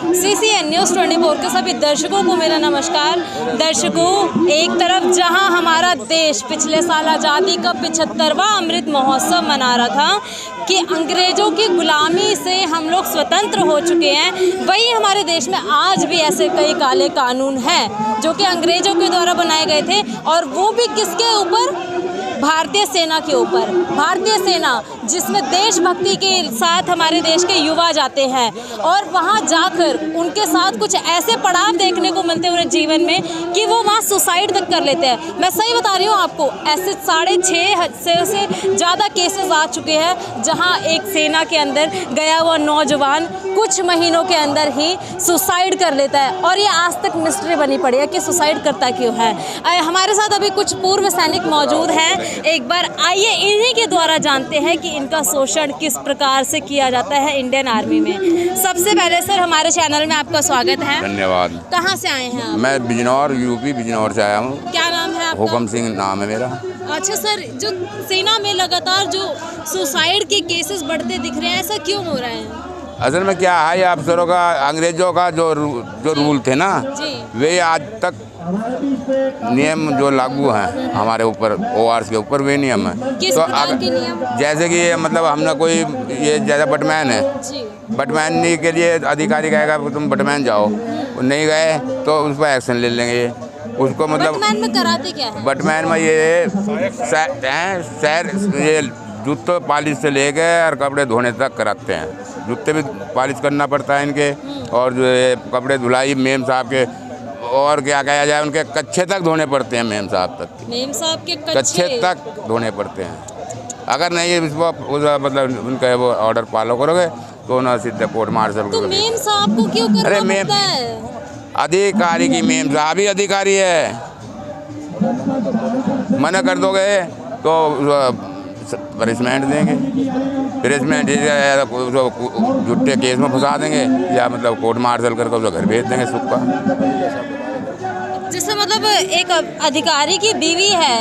CCN news 24 के सभी दर्शकों को मेरा नमस्कार। दर्शकों, एक तरफ जहां हमारा देश पिछले साल आज़ादी का 75वां अमृत महोत्सव मना रहा था कि अंग्रेज़ों की गुलामी से हम लोग स्वतंत्र हो चुके हैं, वहीं हमारे देश में आज भी ऐसे कई काले कानून हैं जो कि अंग्रेज़ों के द्वारा बनाए गए थे, और वो भी किसके ऊपर? भारतीय सेना के ऊपर। भारतीय सेना जिसमें देशभक्ति के साथ हमारे देश के युवा जाते हैं और वहां जाकर उनके साथ कुछ ऐसे पड़ाव देखने को मिलते हैं उन्हें जीवन में कि वो वहां सुसाइड तक कर लेते हैं। मैं सही बता रही हूँ आपको, ऐसे 650 से ज़्यादा केसेस आ चुके हैं जहां एक सेना के अंदर गया हुआ नौजवान कुछ महीनों के अंदर ही सुसाइड कर लेता है, और ये आज तक मिस्ट्री बनी पड़ी है कि सुसाइड करता क्यों है। हमारे साथ अभी कुछ पूर्व सैनिक मौजूद हैं। एक बार आइए इन्हीं के द्वारा जानते हैं कि इनका शोषण किस प्रकार से किया जाता है इंडियन आर्मी में। सबसे पहले सर, हमारे चैनल में आपका स्वागत है। धन्यवाद। कहाँ से आए हैं आप? मैं बिजनौर, यूपी बिजनौर से आया हूँ। क्या नाम है आपका? हुक्म सिंह नाम है मेरा। अच्छा सर, जो सेना में लगातार जो सुसाइड के केसेस बढ़ते दिख रहे हैं, ऐसा क्यों हो रहा है? असल में क्या है, अफसरों का, अंग्रेजों का जो रूल थे ना, वे आज तक नियम जो लागू हैं हमारे ऊपर, ORs के ऊपर, वे नियम है। किस तो प्रकार के नियम? जैसे कि मतलब हमने कोई, ये जैसा बटमैन है, बटमैन के लिए अधिकारी कहेगा तुम बटमैन जाओ, नहीं गए तो उस पर एक्शन ले लेंगे। उसको मतलब बटमैन में कराते क्या है? बटमैन में ये ये जूते पॉलिश से लेके और कपड़े धोने तक कराते हैं। जूते भी पॉलिश करना पड़ता है इनके, और जो ये कपड़े धुलाई मेम साहब के, और क्या कहा जाए, उनके कच्छे तक धोने पड़ते हैं। मेम साहब तक, मेम साहब के कच्छे तक धोने पड़ते हैं। अगर नहीं इसको मतलब उनका वो ऑर्डर फॉलो करोगे तो ना सीधे कोर्ट मार्शल। तो मेम साहब को क्यों करना पड़ता है? अधिकारी की, मेम साहब ही अधिकारी है। मना कर दोगे तो पनिशमेंट देंगे, पनिशमेंट झूठे केस में फंसा देंगे, या मतलब कोर्ट मार्शल करके उसे घर भेज देंगे सुख का। जैसे मतलब एक अधिकारी की बीवी है,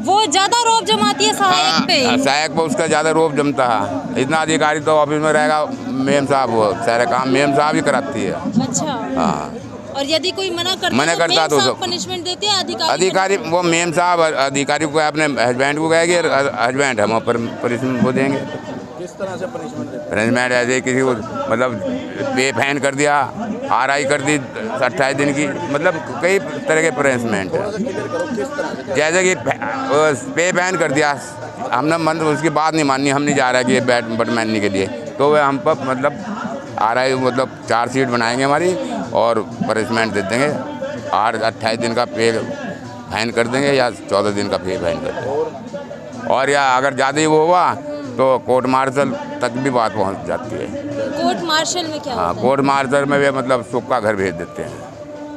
वो ज्यादा रौब जमाती है सहायक पे। सहायक पे उसका ज्यादा रौब जमता है। इतना अधिकारी तो ऑफिस में रहेगा, मेम साहब वो सारे काम मेम साहब ही कराती है। अच्छा। हाँ। और यदि कोई मना करता तो पनिशमेंट देते हैं अधिकारी? वो मेम साहब अधिकारी को अपने हस्बैंड को कहेगी, हस्बैंड हम पर पनिशमेंट वो देंगे। किस तरह से पनिशमेंट देते हैं? पनिशमेंट ऐसे किसी को मतलब पे फाइन कर दिया, RI कर दी 28 दिन की, मतलब कई तरह के पनिशमेंट है। जैसे कि पे फाइन कर दिया, हमने उसकी बात नहीं माननी, हम नहीं जा रहा कि ये बटमैनी के लिए, तो वह हम पर मतलब RI मतलब 4 सीट बनाएंगे हमारी, और पनिशमेंट दे देंगे। 28 दिन का पे फाइन कर देंगे, या 14 दिन का पे फाइन कर देंगे। और या अगर ज़्यादा ही वो हुआ तो कोर्ट मार्शल तक भी बात पहुंच जाती है। कोर्ट मार्शल में क्या होता है? कोर्ट मार्शल में भी मतलब सुख का घर भेज देते हैं।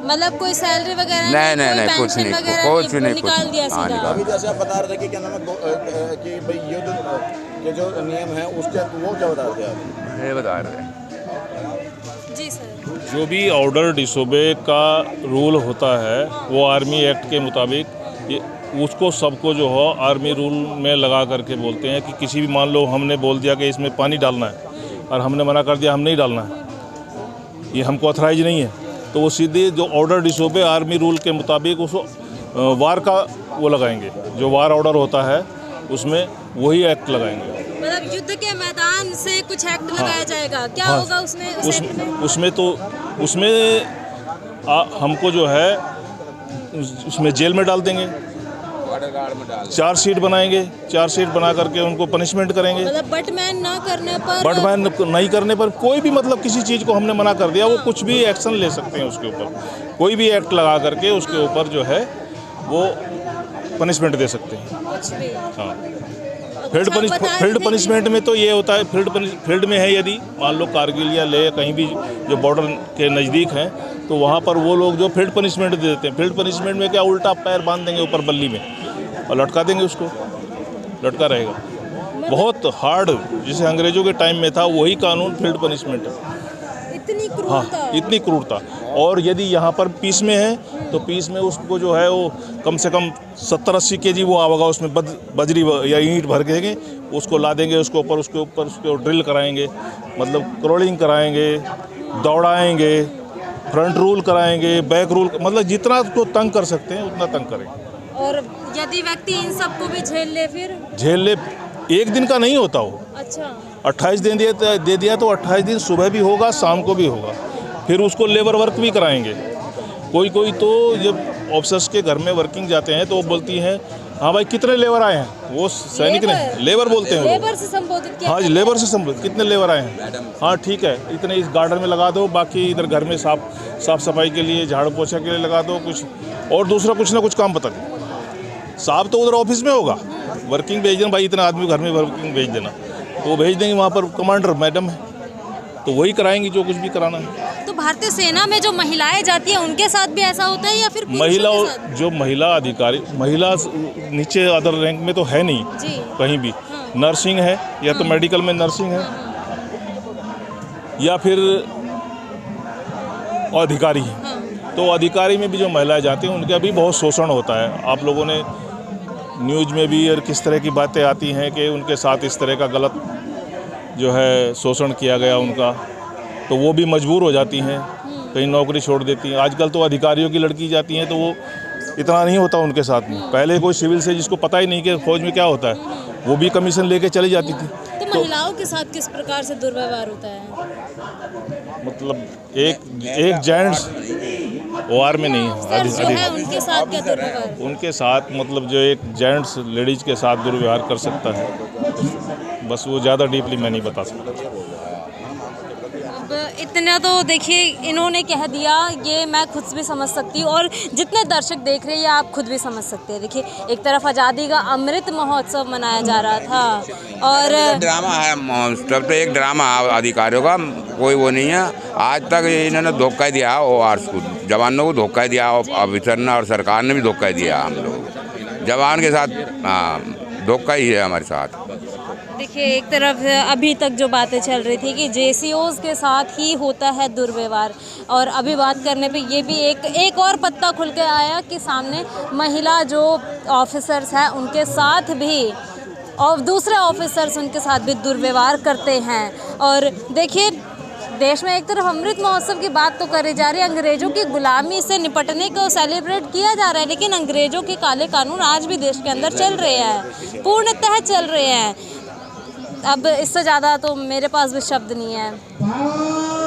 मतलब कोई सैलरी वगैरह नहीं, कुछ नहीं, कुछ नहीं, निकाल दिया सीधा। अभी जैसे आप बता रहे थे कि क्या नाम है कि भाई ये जो नियम है उसके, वो क्या बता रहे थे आप? ये बता रहे हैं जी सर। जो भी ऑर्डर डिसोबे का रूल होता है वो आर्मी एक्ट के मुताबिक उसको सबको जो हो आर्मी रूल में लगा करके बोलते हैं कि किसी भी, मान लो हमने बोल दिया कि इसमें पानी डालना है और हमने मना कर दिया हम नहीं डालना है, ये हमको ऑथराइज नहीं है, तो वो सीधे जो ऑर्डर डिसोबे आर्मी रूल के मुताबिक उसको वार का वो लगाएंगे। जो वार ऑर्डर होता है उसमें वही एक्ट लगाएंगे। मतलब युद्ध के मैदान से कुछ एक्ट लगाया जाएगा, क्या होगा उसमें? उसमें हमको जो है उसमें जेल में डाल देंगे, 4 सीट बनाएंगे, 4 सीट बना करके उनको पनिशमेंट करेंगे। मतलब बटमैन नहीं करने पर कोई भी, मतलब किसी चीज़ को हमने मना कर दिया, वो कुछ भी एक्शन ले सकते हैं उसके ऊपर, कोई भी एक्ट लगा करके उसके ऊपर जो है वो पनिशमेंट दे सकते हैं। हाँ। फील्ड पनिशमेंट में तो ये होता है, फील्ड में है, यदि मान लो कारगिल या ले कहीं भी जो बॉर्डर के नज़दीक हैं, तो वहाँ पर वो लोग जो फील्ड पनिशमेंट दे देते हैं। फील्ड पनिशमेंट में क्या, उल्टा पैर बांध देंगे ऊपर बल्ली में और लटका देंगे, उसको लटका रहेगा। बहुत हार्ड, जिसे अंग्रेज़ों के टाइम में था वही कानून फील्ड पनिशमेंट है। इतनी क्रूरता? हाँ, इतनी क्रूरता। और यदि यहाँ पर पीस में है तो पीस में उसको जो है वो कम से कम 70-80 kg वो आवेगा, उसमें बजरी या ईंट भर देंगे, उसको ला देंगे उसके ऊपर उसको ड्रिल कराएंगे, मतलब क्रोलिंग कराएंगे, दौड़ाएंगे, फ्रंट रूल कराएंगे, बैक रूल, मतलब जितना उसको तंग कर सकते हैं उतना तंग करेंगे। और यदि व्यक्ति इन सबको भी झेल ले फिर? झेल ले, एक दिन का नहीं होता वो। अच्छा। 28 दिन दे दिया तो 28 दिन सुबह भी होगा, शाम को भी होगा। फिर उसको लेबर वर्क भी कराएंगे। कोई कोई तो जब ऑफिसर्स के घर में वर्किंग जाते हैं तो वो बोलती हैं, हाँ भाई कितने लेबर आए हैं, वो सैनिक ने लेबर बोलते हैं वो। लेबर से संबोधित किया? हाँ जी, लेबर से संबोधित, कितने लेबर आए हैं, हाँ ठीक है, इतने इस गार्डन में लगा दो, बाकी इधर घर में साफ सफाई के लिए, झाड़ू पोछा के लिए लगा दो कुछ, और दूसरा कुछ ना कुछ काम बता दो। साहब तो उधर ऑफिस में होगा, वर्किंग भेज देना, भाई इतना आदमी घर में वर्किंग भेज देना, तो वो भेज देंगे, वहाँ पर कमांडर मैडम है तो वही कराएंगी जो कुछ भी कराना है। तो भारतीय सेना में जो महिलाएं जाती हैं उनके साथ भी ऐसा होता है या फिर महिला, पुरुषों के साथ? जो महिला अधिकारी, महिला नीचे अदर रैंक में तो है नहीं जी। कहीं भी। हाँ। नर्सिंग है या तो मेडिकल में नर्सिंग है या फिर अधिकारी है। हाँ। तो अधिकारी में भी जो महिलाएं जाती हैं उनका भी बहुत शोषण होता है। आप लोगों ने न्यूज़ में भी और किस तरह की बातें आती हैं कि उनके साथ इस तरह का गलत जो है शोषण किया गया उनका, तो वो भी मजबूर हो जाती हैं, कहीं नौकरी छोड़ देती हैं। आजकल तो अधिकारियों की लड़की जाती हैं तो वो इतना नहीं होता उनके साथ में। पहले कोई सिविल से जिसको पता ही नहीं कि फौज में क्या होता है, वो भी कमीशन लेके चली जाती थी। तो महिलाओं के साथ किस प्रकार से दुर्व्यवहार होता है? मतलब एक जेंट्स वार में नहीं सर जो है है, उनके साथ क्या दुर्व्यवहार? उनके साथ मतलब जो एक जेंट्स लेडीज़ के साथ दुर्व्यवहार कर सकता है, बस वो ज़्यादा डीपली मैं नहीं बता सकता। अब इतना तो देखिए इन्होंने कह दिया, ये मैं खुद भी समझ सकती हूँ और जितने दर्शक देख रहे हैं आप खुद भी समझ सकते हैं। देखिए एक तरफ आज़ादी का अमृत महोत्सव मनाया जा रहा था और ड्रामा है, महोत्सव तो एक ड्रामा है अधिकारियों का, कोई वो नहीं है। आज तक इन्होंने धोखा दिया, वो आर्स को जवानों को धोखा दिया, और ऑफिसर ने और सरकार ने भी धोखा दिया। हम लोग जवान के साथ धोखा ही है हमारे साथ। देखिए एक तरफ अभी तक जो बातें चल रही थी कि जेसीओज के साथ ही होता है दुर्व्यवहार, और अभी बात करने पे ये भी एक और पत्ता खुल के आया कि सामने महिला जो ऑफिसर्स हैं उनके साथ भी और दूसरे ऑफिसर्स उनके साथ भी दुर्व्यवहार करते हैं। और देखिए देश में एक तरफ अमृत महोत्सव की बात तो करी जा रही है, अंग्रेज़ों की गुलामी से निपटने को सेलिब्रेट किया जा रहा है, लेकिन अंग्रेज़ों के काले कानून आज भी देश के अंदर चल रहे हैं, पूर्णतः चल रहे हैं। अब इससे ज़्यादा तो मेरे पास भी शब्द नहीं है।